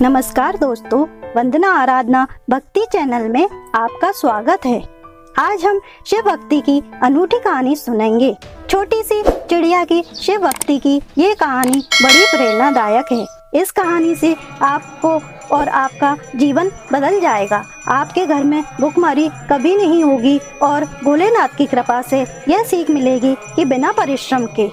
नमस्कार दोस्तों, वंदना आराधना भक्ति चैनल में आपका स्वागत है। आज हम शिव भक्ति की अनूठी कहानी सुनेंगे। छोटी सी चिड़िया की शिव भक्ति की ये कहानी बड़ी प्रेरणादायक है। इस कहानी से आपको और आपका जीवन बदल जाएगा। आपके घर में भूखमरी कभी नहीं होगी और भोलेनाथ की कृपा से यह सीख मिलेगी कि बिना परिश्रम के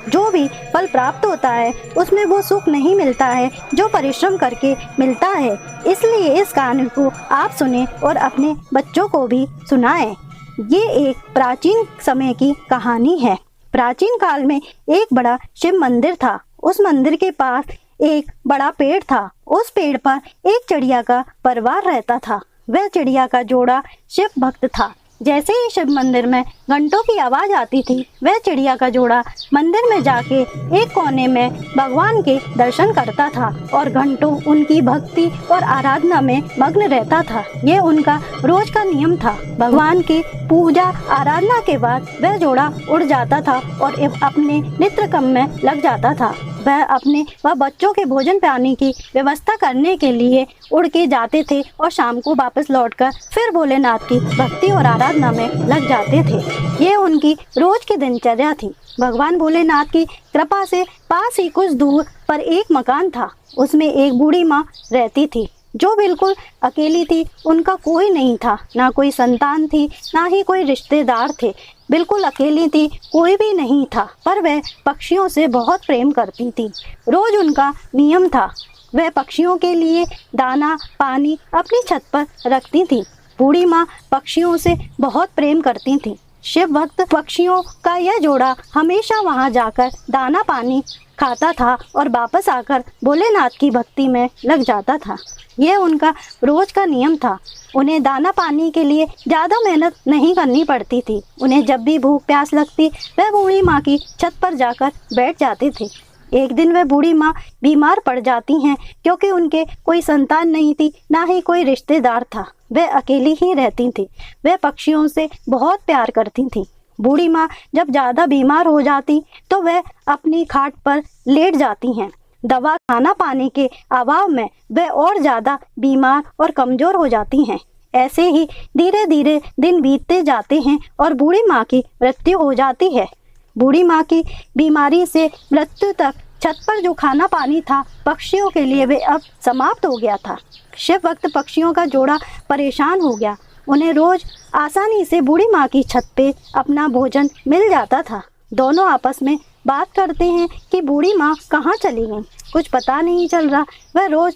जो भी फल प्राप्त होता है उसमें वो सुख नहीं मिलता है जो परिश्रम करके मिलता है। इसलिए इस कहानी को आप सुने और अपने बच्चों को भी सुनाएं। ये एक प्राचीन समय की कहानी है। प्राचीन काल में एक बड़ा शिव मंदिर था। उस मंदिर के पास एक बड़ा पेड़ था। उस पेड़ पर एक चिड़िया का परिवार रहता था। वह चिड़िया का जोड़ा शिव भक्त था। जैसे ही शिव मंदिर में घंटों की आवाज आती थी, वह चिड़िया का जोड़ा मंदिर में जाके एक कोने में भगवान के दर्शन करता था और घंटों उनकी भक्ति और आराधना में मग्न रहता था। ये उनका रोज का नियम था। भगवान की पूजा आराधना के बाद वह जोड़ा उड़ जाता था और अपने नित्य कर्म में लग जाता था। वह बच्चों के भोजन पानी की व्यवस्था करने के लिए उड़ के जाते थे और शाम को वापस लौटकर फिर भोलेनाथ की भक्ति और आराधना में लग जाते थे। ये उनकी रोज की दिनचर्या थी। भगवान भोलेनाथ की कृपा से पास ही कुछ दूर पर एक मकान था। उसमें एक बूढ़ी माँ रहती थी जो बिल्कुल अकेली थी। उनका कोई नहीं था, ना कोई संतान थी, ना ही कोई रिश्तेदार थे। बिल्कुल अकेली थी, कोई भी नहीं था। पर वह पक्षियों से बहुत प्रेम करती थी। रोज उनका नियम था, वह पक्षियों के लिए दाना पानी अपनी छत पर रखती थी। बूढ़ी माँ पक्षियों से बहुत प्रेम करती थी। शिव भक्त पक्षियों का यह जोड़ा हमेशा वहां जाकर दाना पानी खाता था और वापस आकर भोलेनाथ की भक्ति में लग जाता था। यह उनका रोज का नियम था। उन्हें दाना पानी के लिए ज़्यादा मेहनत नहीं करनी पड़ती थी। उन्हें जब भी भूख प्यास लगती, वह बूढ़ी माँ की छत पर जाकर बैठ जाते थे। एक दिन वह बूढ़ी माँ बीमार पड़ जाती हैं क्योंकि उनके कोई संतान नहीं थी, ना ही कोई रिश्तेदार था। वह अकेली ही रहती थी। वह पक्षियों से बहुत प्यार करती थी। बूढ़ी माँ जब ज़्यादा बीमार हो जाती तो वह अपनी खाट पर लेट जाती हैं। दवा खाना पाने के अभाव में वह और ज़्यादा बीमार और कमज़ोर हो जाती हैं। ऐसे ही धीरे धीरे दिन बीतते जाते हैं और बूढ़ी माँ की मृत्यु हो जाती है। बूढ़ी माँ की बीमारी से मृत्यु तक छत पर जो खाना पानी था पक्षियों के लिए वे अब समाप्त हो गया था। शिव भक्त पक्षियों का जोड़ा परेशान हो गया। उन्हें रोज आसानी से बूढ़ी माँ की छत पे अपना भोजन मिल जाता था। दोनों आपस में बात करते हैं कि बूढ़ी माँ कहाँ चली गई, कुछ पता नहीं चल रहा। वह रोज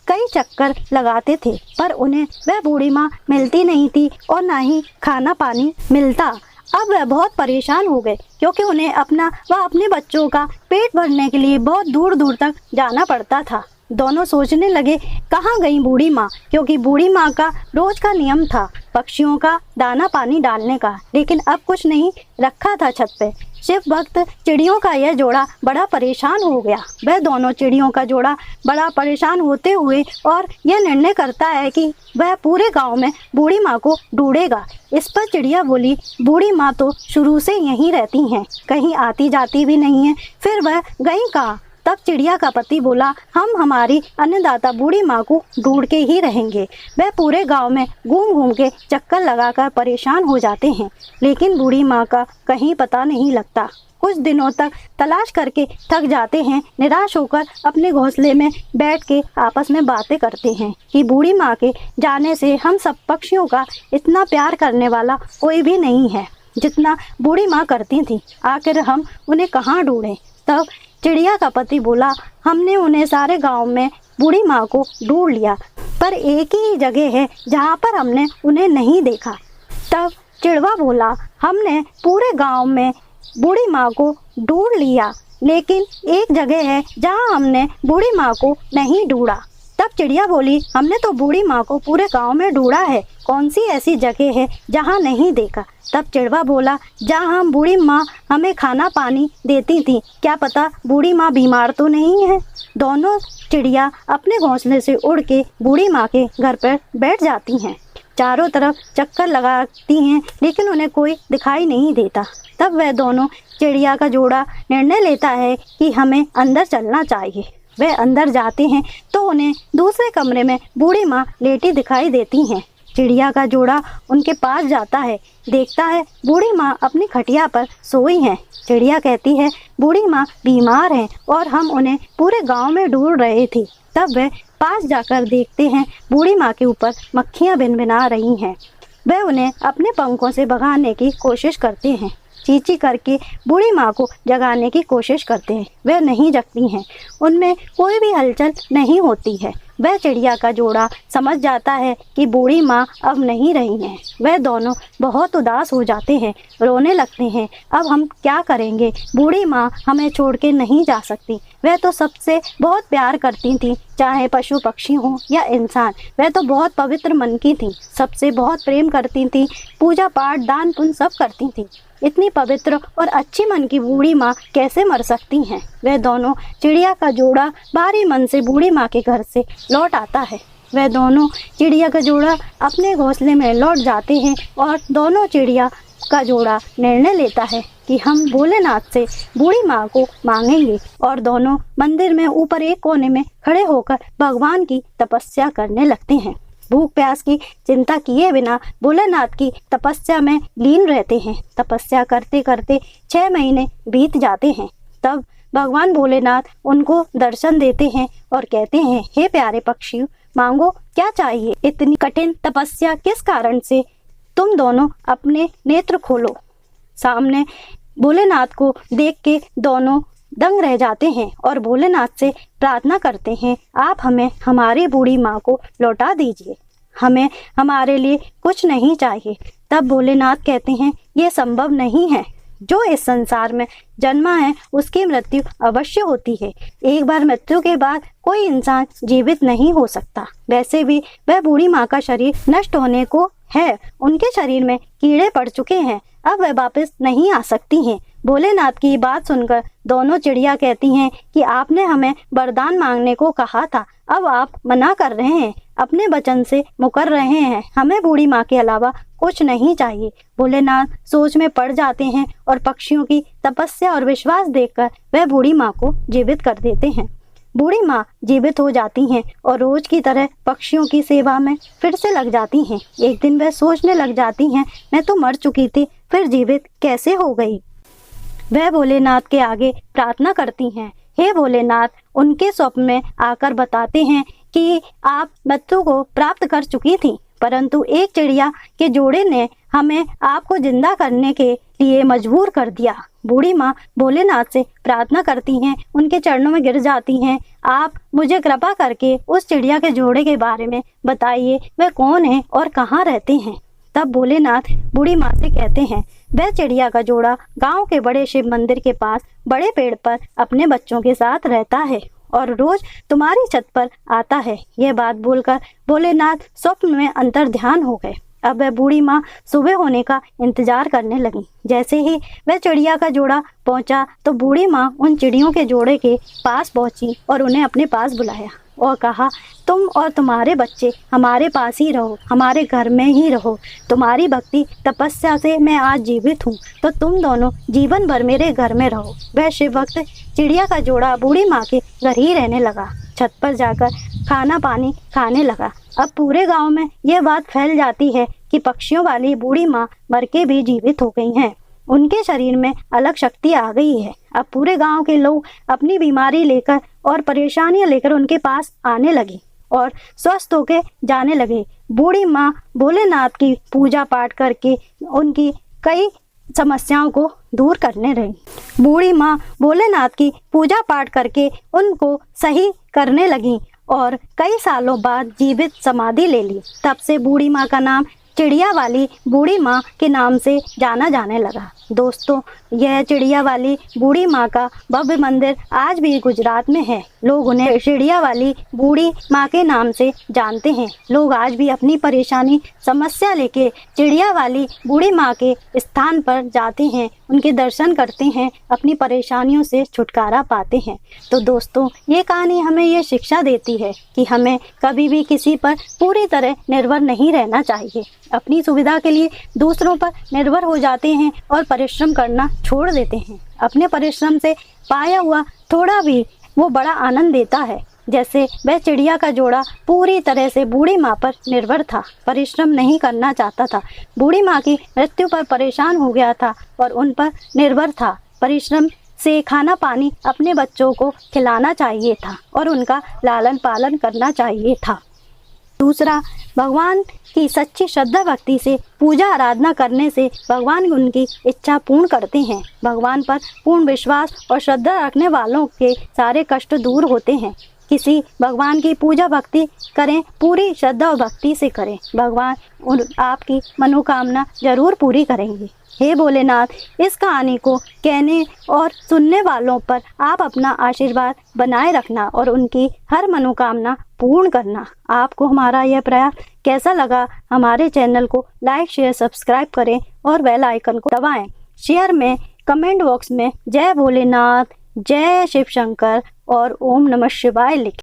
कई चक्कर लगाते थे पर उन्हें वह बूढ़ी माँ मिलती नहीं थी और ना ही खाना पानी मिलता। अब वह बहुत परेशान हो गए क्योंकि उन्हें अपने बच्चों का पेट भरने के लिए बहुत दूर दूर तक जाना पड़ता था। दोनों सोचने लगे कहाँ गई बूढ़ी माँ, क्योंकि बूढ़ी माँ का रोज का नियम था पक्षियों का दाना पानी डालने का, लेकिन अब कुछ नहीं रखा था छत पे। शिव भक्त चिड़ियों का यह जोड़ा बड़ा परेशान हो गया। वह दोनों चिड़ियों का जोड़ा बड़ा परेशान होते हुए और यह निर्णय करता है कि वह पूरे गांव में बूढ़ी माँ को ढूंढेगा। इस पर चिड़िया बोली, बूढ़ी माँ तो शुरू से यहीं रहती हैं, कहीं आती जाती भी नहीं है, फिर वह गई कहाँ। तब चिड़िया का पति बोला, हम हमारी अन्नदाता बूढ़ी माँ को ढूंढ के ही रहेंगे। वह पूरे गांव में घूम घूम के चक्कर लगाकर परेशान हो जाते हैं, लेकिन बूढ़ी माँ का कहीं पता नहीं लगता। कुछ दिनों तक तलाश करके थक जाते हैं। निराश होकर अपने घोंसले में बैठ के आपस में बातें करते हैं कि बूढ़ी माँ के जाने से हम सब पक्षियों का इतना प्यार करने वाला कोई भी नहीं है जितना बूढ़ी माँ करती थी। आखिर हम उन्हें कहाँ ढूंढें। तब चिड़िया का पति बोला, हमने उन्हें सारे गांव में बूढ़ी माँ को ढूंढ लिया, पर एक ही जगह है जहाँ पर हमने उन्हें नहीं देखा। तब चिड़वा बोला, हमने पूरे गांव में बूढ़ी माँ को ढूंढ लिया, लेकिन एक जगह है जहाँ हमने बूढ़ी माँ को नहीं ढूंढा। तब चिड़िया बोली, हमने तो बूढ़ी माँ को पूरे गांव में ढूंढा है, कौन सी ऐसी जगह है जहाँ नहीं देखा। तब चिड़वा बोला, जहाँ हम बूढ़ी माँ हमें खाना पानी देती थी, क्या पता बूढ़ी माँ बीमार तो नहीं है। दोनों चिड़िया अपने घोंसले से उड़ के बूढ़ी माँ के घर पर बैठ जाती हैं। चारों तरफ चक्कर लगाती हैं, लेकिन उन्हें कोई दिखाई नहीं देता। तब वह दोनों चिड़िया का जोड़ा निर्णय लेता है कि हमें अंदर चलना चाहिए। वे अंदर जाते हैं तो उन्हें दूसरे कमरे में बूढ़ी माँ लेटी दिखाई देती हैं। चिड़िया का जोड़ा उनके पास जाता है, देखता है बूढ़ी माँ अपनी खटिया पर सोई हैं। चिड़िया कहती है बूढ़ी माँ बीमार हैं और हम उन्हें पूरे गांव में ढूंढ रहे थे। तब वे पास जाकर देखते हैं बूढ़ी माँ के ऊपर मक्खियाँ भिनभिना रही हैं। वे उन्हें अपने पंखों से भगाने की कोशिश करते हैं। चींची करके बूढ़ी माँ को जगाने की कोशिश करते हैं। वे नहीं जगती हैं, उनमें कोई भी हलचल नहीं होती है। वह चिड़िया का जोड़ा समझ जाता है कि बूढ़ी माँ अब नहीं रही हैं। वह दोनों बहुत उदास हो जाते हैं, रोने लगते हैं। अब हम क्या करेंगे? बूढ़ी माँ हमें छोड़ के नहीं जा सकती। वह तो सबसे बहुत प्यार करती थी, चाहे पशु पक्षी हों या इंसान। वह तो बहुत पवित्र मन की थी, सबसे बहुत प्रेम करती थी, पूजा पाठ दान पुण्य सब करती थी। इतनी पवित्र और अच्छी मन की बूढ़ी माँ कैसे मर सकती हैं? वह दोनों चिड़िया का जोड़ा भारी मन से बूढ़ी माँ के घर से लौट आता है। वह दोनों चिड़िया का जोड़ा अपने घोंसले में लौट जाते हैं और दोनों चिड़िया का जोड़ा निर्णय लेता है कि हम भोलेनाथ से बूढ़ी माँ को मांगेंगे और दोनों मंदिर में ऊपर एक कोने में खड़े होकर भगवान की तपस्या करने लगते हैं। भूख प्यास की चिंता किए बिना भोलेनाथ की तपस्या में लीन रहते हैं। तपस्या करते करते 6 महीने बीत जाते हैं। तब भगवान भोलेनाथ उनको दर्शन देते हैं और कहते हैं, हे प्यारे पक्षी, मांगो क्या चाहिए? इतनी कठिन तपस्या किस कारण से? तुम दोनों अपने नेत्र खोलो। सामने भोलेनाथ को देख के दोनों दंग रह जाते हैं और भोलेनाथ से प्रार्थना करते हैं, आप हमें हमारी बूढ़ी माँ को लौटा दीजिए, हमें हमारे लिए कुछ नहीं चाहिए। तब भोलेनाथ कहते हैं, ये संभव नहीं है। जो इस संसार में जन्मा है उसकी मृत्यु अवश्य होती है। एक बार मृत्यु के बाद कोई इंसान जीवित नहीं हो सकता। वैसे भी वह बूढ़ी माँ का शरीर नष्ट होने को है, उनके शरीर में कीड़े पड़ चुके हैं, अब वह वापस नहीं आ सकती हैं। भोलेनाथ की बात सुनकर दोनों चिड़िया कहती हैं कि आपने हमें वरदान मांगने को कहा था, अब आप मना कर रहे हैं, अपने वचन से मुकर रहे हैं। हमें बूढ़ी माँ के अलावा कुछ नहीं चाहिए। भोलेनाथ सोच में पड़ जाते हैं और पक्षियों की तपस्या और विश्वास देखकर वह बूढ़ी माँ को जीवित कर देते हैं। बूढ़ी माँ जीवित हो जाती हैं और रोज की तरह पक्षियों की सेवा में फिर से लग जाती हैं। एक दिन वह सोचने लग जाती हैं, मैं तो मर चुकी थी, फिर जीवित कैसे हो गई? वह भोलेनाथ के आगे प्रार्थना करती हैं। हे भोलेनाथ, उनके स्वप्न में आकर बताते हैं कि आप मृत्यु को प्राप्त कर चुकी थी, परंतु एक चिड़िया के जोड़े ने हमें आपको जिंदा करने के लिए मजबूर कर दिया। बूढ़ी माँ भोलेनाथ से प्रार्थना करती हैं, उनके चरणों में गिर जाती हैं, आप मुझे कृपा करके उस चिड़िया के जोड़े के बारे में बताइए, वह कौन है और कहाँ रहते हैं। तब भोलेनाथ बूढ़ी माँ से कहते हैं, वह चिड़िया का जोड़ा गांव के बड़े शिव मंदिर के पास बड़े पेड़ पर अपने बच्चों के साथ रहता है और रोज तुम्हारी छत पर आता है। यह बात बोलकर भोलेनाथ स्वप्न में अंतर ध्यान हो गए। अब वह बूढ़ी माँ सुबह होने का इंतजार करने लगी। जैसे ही वह चिड़िया का जोड़ा पहुंचा तो बूढ़ी माँ उन चिड़ियों के जोड़े के पास पहुंची और उन्हें अपने पास बुलाया और कहा, तुम और तुम्हारे बच्चे हमारे पास ही रहो, हमारे घर में ही रहो। तुम्हारी भक्ति तपस्या से मैं आज जीवित हूँ, तो तुम दोनों जीवन भर मेरे घर में रहो। वह शिव भक्त चिड़िया का जोड़ा बूढ़ी माँ के घर ही रहने लगा, छत पर जाकर खाना पानी खाने लगा। अब पूरे गांव में यह बात फैल जाती है कि पक्षियों वाली बूढ़ी माँ मर के भी जीवित हो गई हैं। उनके शरीर में अलग शक्ति आ गई है। अब पूरे गांव के लोग अपनी बीमारी लेकर और परेशानियां लेकर उनके पास आने लगे और स्वस्थ होके जाने लगे। बूढ़ी माँ भोलेनाथ की पूजा पाठ करके उनकी कई समस्याओं को दूर करने रही। बूढ़ी माँ भोलेनाथ की पूजा पाठ करके उनको सही करने लगी और कई सालों बाद जीवित समाधि ले ली। तब से बूढ़ी माँ का नाम चिड़िया वाली बूढ़ी माँ के नाम से जाना जाने लगा। दोस्तों, यह चिड़िया वाली बूढ़ी माँ का भव्य मंदिर आज भी गुजरात में है। लोग उन्हें चिड़िया वाली बूढ़ी माँ के नाम से जानते हैं। लोग आज भी अपनी परेशानी समस्या लेके चिड़िया वाली बूढ़ी माँ के स्थान पर जाते हैं, उनके दर्शन करते हैं, अपनी परेशानियों से छुटकारा पाते हैं। तो दोस्तों, ये कहानी हमें ये शिक्षा देती है कि हमें कभी भी किसी पर पूरी तरह निर्भर नहीं रहना चाहिए। अपनी सुविधा के लिए दूसरों पर निर्भर हो जाते हैं और परिश्रम करना छोड़ देते हैं। अपने परिश्रम से पाया हुआ थोड़ा भी वो बड़ा आनंद देता है। जैसे वह चिड़िया का जोड़ा पूरी तरह से बूढ़ी माँ पर निर्भर था, परिश्रम नहीं करना चाहता था। बूढ़ी माँ की मृत्यु पर परेशान हो गया था और उन पर निर्भर था। परिश्रम से खाना पानी अपने बच्चों को खिलाना चाहिए था और उनका लालन पालन करना चाहिए था। दूसरा, भगवान की सच्ची श्रद्धा भक्ति से पूजा आराधना करने से भगवान उनकी इच्छा पूर्ण करते हैं। भगवान पर पूर्ण विश्वास और श्रद्धा रखने वालों के सारे कष्ट दूर होते हैं। किसी भगवान की पूजा भक्ति करें, पूरी श्रद्धा और भक्ति से करें, भगवान आपकी मनोकामना जरूर पूरी करेंगे। हे भोलेनाथ, इस कहानी को कहने और सुनने वालों पर आप अपना आशीर्वाद बनाए रखना और उनकी हर मनोकामना पूर्ण करना। आपको हमारा यह प्रयास कैसा लगा? हमारे चैनल को लाइक शेयर सब्सक्राइब करें और बेल आइकन को दबाएं। शेयर में कमेंट बॉक्स में जय भोलेनाथ, जय शिव शंकर और ओम नमः शिवाय लिखें।